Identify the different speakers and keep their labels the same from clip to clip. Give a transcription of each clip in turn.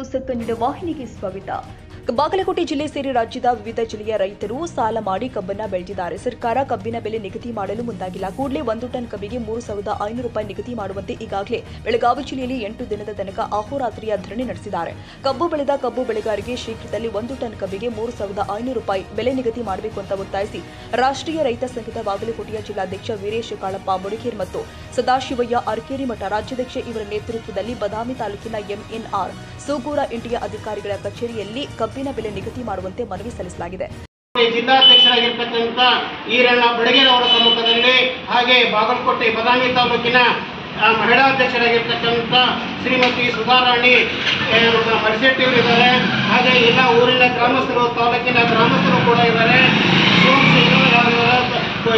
Speaker 1: News Kannada ವಾಹಿನಿಗೆ ಸ್ವಾಗತ. ಬಾಗಲಕೋಟೆ ಜಿಲ್ಲೆ ಸೇರಿ ರಾಜ್ಯದ ವಿವಿಧ ಜಿಲ್ಲೆಯ ರೈತರು ಸಾಲ ಮಾಡಿ ಕಬ್ಬನ್ನ ಬೆಳೆದಿದ್ದಾರೆ. ಸರ್ಕಾರ ಕಬ್ಬಿನ ಬೆಲೆ ನಿಗದಿ ಮಾಡಲು ಮುಂದಾಗಿಲ್ಲ. ಕೂಡಲೇ 1 ಟನ್ ಕಬ್ಬಿಗೆ 3,500 ರೂಪಾಯಿ ನಿಗದಿ ಮಾಡುವಂತೆ ಈಗಾಗಲೇ ಬೆಳಗಾವಿ ಜಿಲ್ಲೆಯಲ್ಲಿ 8 ದಿನದ ತನಕ ಅಹೋರಾತ್ರಿಯ ಧರಣಿ ನಡೆಸಿದ್ದಾರೆ. ಕಬ್ಬು ಬೆಳೆದ ಕಬ್ಬು ಬೆಳೆಗಾರರಿಗೆ ಶೀಘ್ರದಲ್ಲಿ 1 ಟನ್ ಕಬ್ಬಿಗೆ 3,500 ರೂಪಾಯಿ ಬೆಲೆ ನಿಗದಿ ಮಾಡಬೇಕು ಅಂತ ಒತ್ತಾಯಿಸಿ ರಾಷ್ಟ್ರೀಯ ರೈತ ಸಂಘದ ಬಾಗಲಕೋಟೆಯ ಜಿಲ್ಲಾಧ್ಯಕ್ಷ ವೀರೇಶ್ ಕಾಳಪ್ಪ ಬುಡಗೇರ್ ಮತ್ತು ಸದಾಶಿವಯ್ಯ ಅರಕೇರಿ ಮಠ ರಾಜ್ಯಾಧ್ಯಕ್ಷ ಇವರ ನೇತೃತ್ವದಲ್ಲಿ ಬದಾಮಿ ತಾಲೂಕಿನ ಎಂಎನ್ಆರ್ ಸೂಗೂರ ಇಂಡಿಯಾ ಅಧಿಕಾರಿಗಳ ಕಚೇರಿಯಲ್ಲಿ ಕಬ್ಬಿನ ಬೆಲೆ ನಿಗದಿ ಮಾಡುವಂತೆ ಮನವಿ ಸಲ್ಲಿಸಲಾಗಿದೆ.
Speaker 2: ಜಿಲ್ಲಾಧ್ಯಕ್ಷರಾಗಿರ್ತಕ್ಕಂಥ ಈರಣ್ಣ ಬಡಗೇರ್ ಅವರ ಸಮ್ಮುಖದಲ್ಲಿ ಹಾಗೆ ಬಾಗಲಕೋಟೆ ಬದಾಮಿ ತಾಲೂಕಿನ ಮಹಿಳಾ ಅಧ್ಯಕ್ಷರಾಗಿರ್ತಕ್ಕಂಥ ಶ್ರೀಮತಿ ಸುಧಾರಾಣಿ ಮರಿಸೆಟ್ಟಿ ಇದ್ದಾರೆ. ಹಾಗೆ ಎಲ್ಲ ಊರಿನ ಗ್ರಾಮಸ್ಥರು, ತಾಲೂಕಿನ ಗ್ರಾಮಸ್ಥರು ಕೂಡ ಇದ್ದಾರೆ.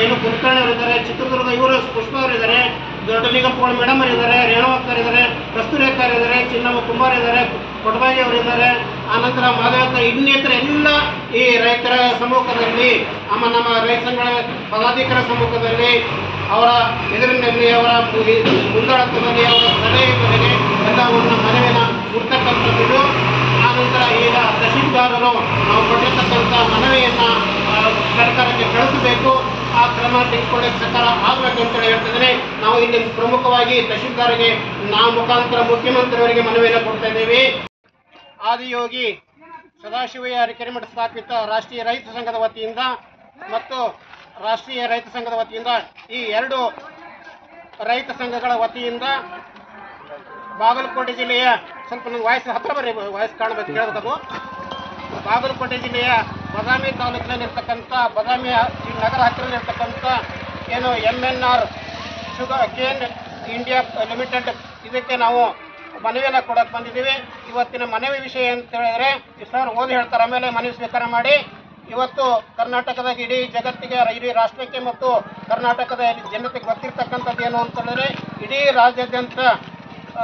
Speaker 2: ಏನು ಕುಲಕರ್ಣಿ ಅವರಿದ್ದಾರೆ, ಚಿತ್ರದುರ್ಗ ಇವರು ಪುಷ್ಪ ಅವರಿದ್ದಾರೆ, ದೊಡ್ಡಲಿಂಗಪ್ಪ ಮೇಡಮ್ ಅವರಿದ್ದಾರೆ, ರೇಣುವಕ್ಕರ್ ಇದ್ದಾರೆ, ಕಸ್ತೂರಿ ಅಕ್ಕರ್ ಇದ್ದಾರೆ, ಚಿನ್ನಮ್ಮ ಕುಮಾರ್ ಇದ್ದಾರೆ, ಕೊಡಬಾಗಿ ಅವರಿದ್ದಾರೆ. ಆನಂತರ ಮಾಧವಕ್ಕ ಇನ್ನಿತರ ಎಲ್ಲ ಈ ರೈತರ ಸಮ್ಮುಖದಲ್ಲಿ ನಮ್ಮ ರೈತ ಸಂಘಗಳ ಪದಾಧಿಕಾರ ಸಮ್ಮುಖದಲ್ಲಿ ಅವರ ಎದುರಿನಲ್ಲಿ ಅವರ ಮುಂದಾಳತ್ವದಲ್ಲಿ ಅವರ ಸಲಹೆ ಮೇರೆಗೆ ಎಲ್ಲವನ್ನು ಮನವಿನ ಕೊಡ್ತಕ್ಕಂಥದ್ದು. ಆನಂತರ ಈಗ ತಹಶೀಲ್ದಾರರು ನಾವು ಕೊಟ್ಟಿರ್ತಕ್ಕಂಥ ಮನವಿಯನ್ನು ಸರ್ಕಾರಕ್ಕೆ ಕಳಿಸಬೇಕು, ಆ ಕ್ರಮ ತೆಗೆದುಕೊಳ್ಳಕ್ಕೆ ಸರ್ಕಾರ ಆಗಬೇಕು ಅಂತೇಳಿ ಹೇಳ್ತಿದ್ದೇನೆ. ನಾವು ಇಲ್ಲಿ ಪ್ರಮುಖವಾಗಿ ತಹಶೀಲ್ದಾರ್ಗೆ ನಾವು ಮುಖಾಂತರ ಮುಖ್ಯಮಂತ್ರಿಯವರಿಗೆ ಮನವಿಯನ್ನು ಕೊಡ್ತಾ ಇದ್ದೇವೆ. ಆದಿಯೋಗಿ ಸದಾಶಿವಯ್ಯ ಅರಕೇರಿ ಮಠ ಸ್ಥಾಪಿತ ರಾಷ್ಟ್ರೀಯ ರೈತ ಸಂಘದ ವತಿಯಿಂದ ಮತ್ತು ರಾಷ್ಟ್ರೀಯ ರೈತ ಸಂಘದ ವತಿಯಿಂದ ಈ ಎರಡು ರೈತ ಸಂಘಗಳ ವತಿಯಿಂದ ಬಾಗಲಕೋಟೆ ಜಿಲ್ಲೆಯ ಸ್ವಲ್ಪ ನನ್ನ ವಾಯ್ಸ್ ಹತ್ರ ಬರ್ರಿ, ವಾಯ್ಸ್ ಕಾಣಬೇಕು ಕೇಳಬೇಕು. ಬಾಗಲಕೋಟೆ ಜಿಲ್ಲೆಯ ಬದಾಮಿ ತಾಲೂಕಿನಲ್ಲಿರ್ತಕ್ಕಂಥ ಬದಾಮಿ ನಗರ ಹತ್ತಿರದಲ್ಲಿರ್ತಕ್ಕಂಥ ಏನು ಎಂಎನ್ಆರ್ ಕೇನ್ ಇಂಡಿಯಾ ಲಿಮಿಟೆಡ್ ಇದಕ್ಕೆ ನಾವು ಮನವಿಯನ್ನು ಕೊಡಕ್ಕೆ ಬಂದಿದ್ದೀವಿ. ಇವತ್ತಿನ ಮನವಿ ವಿಷಯ ಅಂತ ಹೇಳಿದ್ರೆ ಸರ್ ಓದಿ ಹೇಳ್ತಾರೆ, ಆಮೇಲೆ ಮನವಿ ಸ್ವೀಕಾರ ಮಾಡಿ. ಇವತ್ತು ಕರ್ನಾಟಕದ ಇಡೀ ಜಗತ್ತಿಗೆ, ಇಡೀ ರಾಷ್ಟ್ರಕ್ಕೆ ಮತ್ತು ಕರ್ನಾಟಕದ ಜನತೆಗೆ ಗೊತ್ತಿರ್ತಕ್ಕಂಥದ್ದು ಏನು ಅಂತ ಹೇಳಿದ್ರೆ ಇಡೀ ರಾಜ್ಯಾದ್ಯಂತ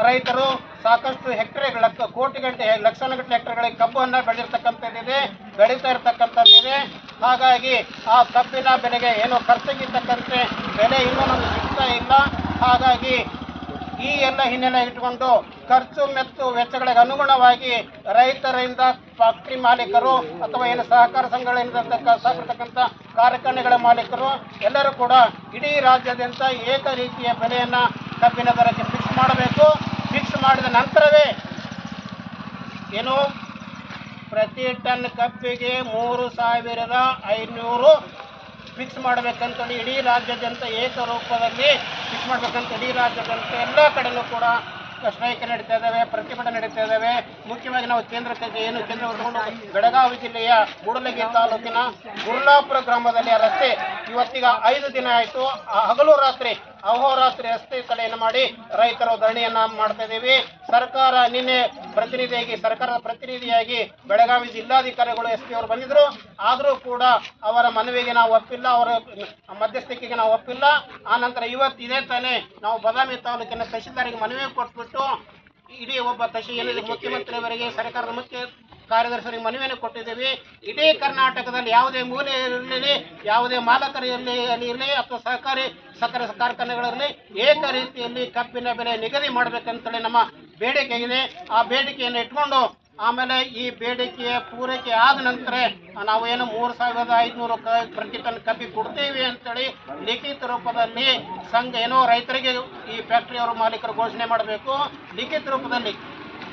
Speaker 2: ರೈತರು ಸಾಕಷ್ಟು ಹೆಕ್ಟೇರ್ ಕೋಟಿಗಟ್ಟಲೆ ಲಕ್ಷಾನುಗಟ್ಟಲೆ ಹೆಕ್ಟೇರ್ಗಳಿಗೆ ಕಬ್ಬನ್ನು ಬೆಳೀತಾ ಇರತಕ್ಕಂಥದ್ದಿದೆ. ಹಾಗಾಗಿ ಆ ಕಬ್ಬಿನ ಬೆಲೆಗೆ ಏನೋ ಖರ್ಚಿಗಿರ್ತಕ್ಕಂತೆ ಬೆಲೆ ಇನ್ನೂ ನಮಗೆ ಸಿಗ್ತಾ ಇಲ್ಲ. ಹಾಗಾಗಿ ಈ ಎಲ್ಲ ಹಿನ್ನೆಲೆ ಇಟ್ಟುಕೊಂಡು ಖರ್ಚು ಮೆತ್ತು ವೆಚ್ಚಗಳಿಗೆ ಅನುಗುಣವಾಗಿ ರೈತರಿಂದ ಫ್ಯಾಕ್ಟ್ರಿ ಮಾಲೀಕರು ಅಥವಾ ಏನು ಸಹಕಾರ ಸಂಘಗಳಿಂದ ಸಹಕರಿಸತಕ್ಕಂಥ ಕಾರ್ಖಾನೆಗಳ ಮಾಲೀಕರು ಎಲ್ಲರೂ ಕೂಡ ಇಡೀ ರಾಜ್ಯಾದ್ಯಂತ ಏಕ ರೀತಿಯ ಬೆಲೆಯನ್ನು ಕಬ್ಬಿನ ದರಕ್ಕೆ ಫಿಕ್ಸ್ ಮಾಡಬೇಕು. ಫಿಕ್ಸ್ ಮಾಡಿದ ನಂತರವೇ ಏನು ಪ್ರತಿ ಟನ್ ಕಬ್ಬಿಗೆ 3,500 ಫಿಕ್ಸ್ ಮಾಡಬೇಕಂತೇಳಿ ಇಡೀ ರಾಜ್ಯಾದ್ಯಂತ ಏಕರೂಪದಲ್ಲಿ ಫಿಕ್ಸ್ ಮಾಡಬೇಕಂತ ಇಡೀ ರಾಜ್ಯಾದ್ಯಂತ ಎಲ್ಲ ಕಡೆಯೂ ಕೂಡ ಸ್ಟ್ರೈಕ್ ನಡೀತಾ ಇದ್ದಾವೆ, ಪ್ರತಿಭಟನೆ ನಡೀತಾ ಇದ್ದಾವೆ. ಮುಖ್ಯವಾಗಿ ನಾವು ಕೇಂದ್ರ ಹೊತ್ತುಕೊಂಡು ಬೆಳಗಾವಿ ಜಿಲ್ಲೆಯ ಮೂಡಲಗಿ ತಾಲೂಕಿನ ಗುರ್ಲಾಪುರ ಗ್ರಾಮದಲ್ಲಿ ಆ ರಸ್ತೆ ಇವತ್ತಿಗೆ 5 ದಿನ ಆಯಿತು. ಹಗಲು ರಾತ್ರಿ ಅಹೋರಾತ್ರಿ ರಸ್ತೆ ತಡೆಯನ್ನು ಮಾಡಿ ರೈತರು ಧರಣಿಯನ್ನು ಮಾಡ್ತಾ ಇದ್ದೀವಿ. ಸರ್ಕಾರ ನಿನ್ನೆ ಸರ್ಕಾರದ ಪ್ರತಿನಿಧಿಯಾಗಿ ಬೆಳಗಾವಿ ಜಿಲ್ಲಾಧಿಕಾರಿಗಳು SP ಅವರು ಬಂದಿದ್ರು. ಆದರೂ ಕೂಡ ಅವರ ಮನವಿಗೆ ನಾವು ಒಪ್ಪಿಲ್ಲ, ಅವರ ಮಧ್ಯಸ್ಥಿಕೆಗೆ ನಾವು ಒಪ್ಪಿಲ್ಲ. ಆನಂತರ ಇವತ್ತು ಇದೇ ತಾನೇ ನಾವು ಬದಾಮಿ ತಾಲೂಕಿನ ತಹಶೀಲ್ದಾರಿಗೆ ಮನವಿ ಕೊಟ್ಬಿಟ್ಟು ಇಡೀ ಒಬ್ಬ ಏನಿದೆ ಮುಖ್ಯಮಂತ್ರಿಯವರಿಗೆ, ಸರ್ಕಾರದ ಮುಖ್ಯ ಕಾರ್ಯದರ್ಶಿಯವರಿಗೆ ಮನವಿಯನ್ನು ಕೊಟ್ಟಿದ್ದೀವಿ. ಇಡೀ ಕರ್ನಾಟಕದಲ್ಲಿ ಯಾವುದೇ ಮೂಲೆ ಇರಲಿ, ಯಾವುದೇ ಮಾಲಕರು ಇರಲಿ ಅಥವಾ ಸಹಕಾರಿ ಕಾರ್ಖಾನೆಗಳಿರಲಿ ಏಕ ರೀತಿಯಲ್ಲಿ ಕಬ್ಬಿನ ಬೆಲೆ ನಿಗದಿ ಮಾಡಬೇಕಂತೇಳಿ ನಮ್ಮ ಬೇಡಿಕೆ ಇದೆ. ಆ ಬೇಡಿಕೆಯನ್ನು ಇಟ್ಕೊಂಡು ಆಮೇಲೆ ಈ ಬೇಡಿಕೆಯ ಪೂರೈಕೆ ಆದ ನಂತರ ನಾವು ಏನು 3,500 ಪ್ರತಿ ಟನ್ ಕಬ್ಬಿ ಕೊಡ್ತೀವಿ ಅಂತೇಳಿ ಲಿಖಿತ ರೂಪದಲ್ಲಿ ಸಂಘ ಏನೋ ರೈತರಿಗೆ ಈ ಫ್ಯಾಕ್ಟ್ರಿಯವರು ಮಾಲೀಕರು ಘೋಷಣೆ ಮಾಡಬೇಕು. ಲಿಖಿತ ರೂಪದಲ್ಲಿ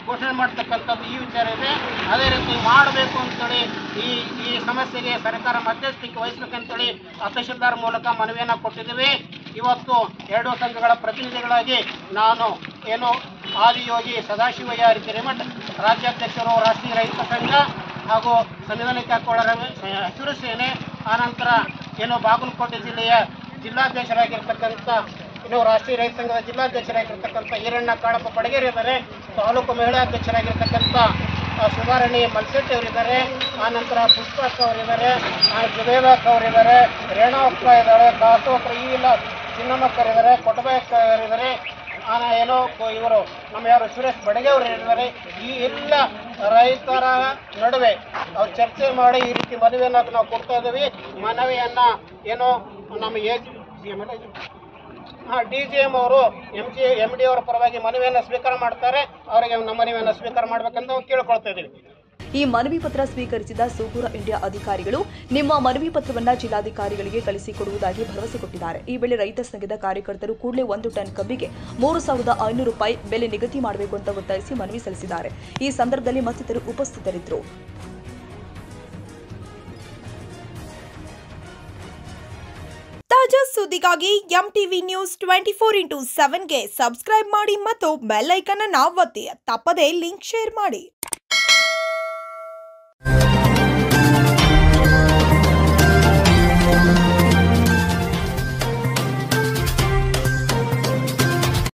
Speaker 2: ಘೋಷಣೆ ಮಾಡ್ತಕ್ಕಂಥದ್ದು ಈ ವಿಚಾರ ಇದೆ. ಅದೇ ರೀತಿ ಮಾಡಬೇಕು ಅಂತೇಳಿ ಈ ಸಮಸ್ಯೆಗೆ ಸರ್ಕಾರ ಮಧ್ಯಸ್ಥಿಕೆ ವಹಿಸಬೇಕಂತೇಳಿ ತಹಶೀಲ್ದಾರ್ ಮೂಲಕ ಮನವಿಯನ್ನು ಕೊಟ್ಟಿದ್ದೀವಿ. ಇವತ್ತು ಎರಡು ಸಂಘಗಳ ಪ್ರತಿನಿಧಿಗಳಾಗಿ ನಾನು ಏನು ಆದಿಯೋಗಿ ಸದಾಶಿವಯ್ಯ ಅರಕೇರಿ ಮಠ ರಾಜ್ಯಾಧ್ಯಕ್ಷರು ರಾಷ್ಟ್ರೀಯ ರೈತ ಸಂಘ ಹಾಗೂ ಸಂವಿಧಾನಿಕ ಹಕ್ಕುಗಳ ಹಸಿರು ಸೇನೆ, ಆನಂತರ ಏನು ಬಾಗಲಕೋಟೆ ಜಿಲ್ಲೆಯ ಜಿಲ್ಲಾಧ್ಯಕ್ಷರಾಗಿರ್ತಕ್ಕಂಥ ಇನ್ನು ರಾಷ್ಟ್ರೀಯ ರೈತ ಸಂಘದ ಜಿಲ್ಲಾಧ್ಯಕ್ಷರಾಗಿರ್ತಕ್ಕಂಥ ಈರಣ್ಣ ಕಾಳಪ್ಪ ಬಡಗೇರಿ ಇದ್ದಾರೆ, ತಾಲೂಕು ಮಹಿಳಾ ಅಧ್ಯಕ್ಷರಾಗಿರ್ತಕ್ಕಂಥ ಸುಧಾರಣಿ ಮಲ್ಸೆಟ್ಟಿ ಅವರಿದ್ದಾರೆ, ಆನಂತರ ಪುಷ್ಪಕ್ಕ ಅವರಿದ್ದಾರೆ, ಜುಬೇದಕ್ಕ ಅವರಿದ್ದಾರೆ, ರೇಣುವಕ್ಕ ಇದ್ದಾರೆ, ದಾಸೋತ್ರ ಇಲ್ಲ ಚಿನ್ನಮ್ಮಕ್ಕರಿದ್ದಾರೆ, ಕೊಟಬಾಯಕ್ಕರಿದ್ದಾರೆ, ಏನೋ ಇವರು ನಮ್ಮ ಯಾರು ಸುರೇಶ್ ಬಡಗೆ ಅವರು ಇದ್ದಾರೆ. ಈ ಎಲ್ಲ ರೈತರ ನಡುವೆ ಅವ್ರು ಚರ್ಚೆ ಮಾಡಿ ಈ ರೀತಿ ಮನವಿಯನ್ನು ನಾವು ಕೊಡ್ತಾ ಇದ್ದೀವಿ. ಮನವಿಯನ್ನು ಏನೋ ನಮ್ಮ DGM ಅವರು MD ಅವರ ಪರವಾಗಿ ಮನವಿಯನ್ನು ಸ್ವೀಕಾರ ಮಾಡ್ತಾರೆ. ಅವರಿಗೆ ನಮ್ಮ ಮನವಿಯನ್ನು ಸ್ವೀಕಾರ ಮಾಡಬೇಕಂತ ನಾವು ಕೇಳ್ಕೊಳ್ತಾ ಇದ್ದೀವಿ.
Speaker 1: ಈ ಮನವಿ ಪತ್ರ ಸ್ವೀಕರಿಸಿದ ಸೂಗೂರ ಇಂಡಿಯಾ ಅಧಿಕಾರಿಗಳು ನಿಮ್ಮ ಮನವಿ ಪತ್ರವನ್ನು ಜಿಲ್ಲಾಧಿಕಾರಿಗಳಿಗೆ ಕಳಿಸಿಕೊಡುವುದಾಗಿ ಭರವಸೆ ಕೊಟ್ಟಿದ್ದಾರೆ. ಈ ವೇಳೆ ರೈತ ಸಂಘದ ಕಾರ್ಯಕರ್ತರು ಕೂಡಲೇ 1 ಟನ್ ಕಬ್ಬಿಗೆ 3,500 ರೂಪಾಯಿ ಬೆಲೆ ನಿಗದಿ ಮಾಡಬೇಕು ಅಂತ ಒತ್ತಾಯಿಸಿ ಮನವಿ ಸಲ್ಲಿಸಿದ್ದಾರೆ. ಈ ಸಂದರ್ಭದಲ್ಲಿ ಮತ್ತಿತರರು ಉಪಸ್ಥಿತರಿದ್ದರು.
Speaker 3: ತಾಜಾ ಸುದ್ದಿಗಾಗಿ MTV ನ್ಯೂಸ್ 24/7ಗೆ ಸಬ್ಸ್ಕ್ರೈಬ್ ಮಾಡಿ ಮತ್ತು ಬೆಲ್ ಐಕಾನ್ ಅನ್ನು ಒತ್ತಿ. ತಪ್ಪದೇ ಲಿಂಕ್ ಶೇರ್ ಮಾಡಿ.